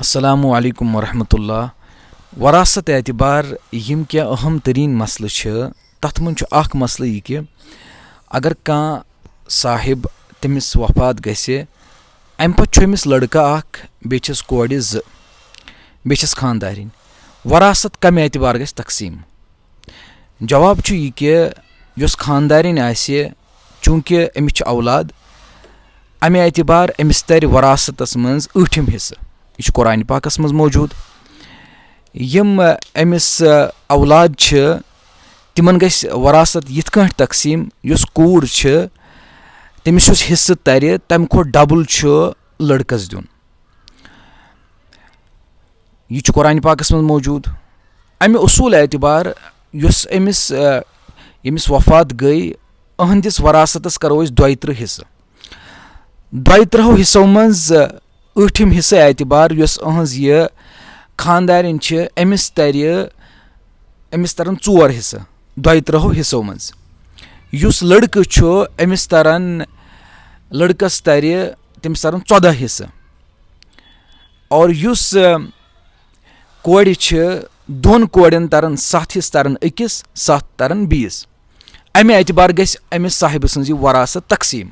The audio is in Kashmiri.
السلام علیکم ورحمۃ اللہ. وراثت اعتبار یِم کینٛہہ اہم تریٖن مسلہٕ چھِ تَتھ منٛز چھُ اکھ مسلہٕ یہِ کہِ اگر کانٛہہ صاحب تٔمِس وفات گژھِ اَمہِ پَتہٕ چھُ أمِس لٔڑکہٕ اکھ بیٚیہِ چھِس کورِ زٕ بیٚیہِ چھِس خانٛدارِنۍ. وراثت کَمہِ اعتبار گژھِ تقسیٖم؟ جواب چھُ یہِ کہِ یۄس خانٛدارِنۍ آسہِ چوٗنٛکہِ أمِس چھِ اولاد اَمہِ اعتبار أمِس تَرِ وراثتس منٛز ٲٹھِم حِصہٕ. یہِ چھُ قرآنِ پاکس منٛز موجوٗد. یِم أمِس اولاد چھِ تِمن گژھِ وراثت یِتھ کٲٹھۍ تقسیٖم یُس کوٗر چھِ تٔمِس یُس حِصہٕ ترِ تَمہِ کھۄتہٕ ڈبل چھُ لٔڑکس دیُن. یہِ چھُ قرآنِ پاکس منٛز موجوٗد. اَمہِ اصوٗل اعتبار یُس ییٚمِس وفات گٔے أہنٛدِس وراثتس کرو أسۍ 32 حِصہٕ. 32 حِصو منٛز ٲٹھِم حِصہٕ اعتبار یۄس أہنٛز یہِ خانٛدارِنۍ چھِ أمِس ترن 4 حِصہٕ 32 حِصو منٛز. یُس لٔڑکہٕ چھُ أمِس ترن 14 حِصہٕ اور یُس کورِ چھِ دۄن کورٮ۪ن ترن 7 حِصہٕ ترن أکِس 7 ترن بیٚیِس. اَمہِ اعتبار گژھِ أمِس صاحبہٕ سٕنٛز یہِ وراثت تقسیٖم.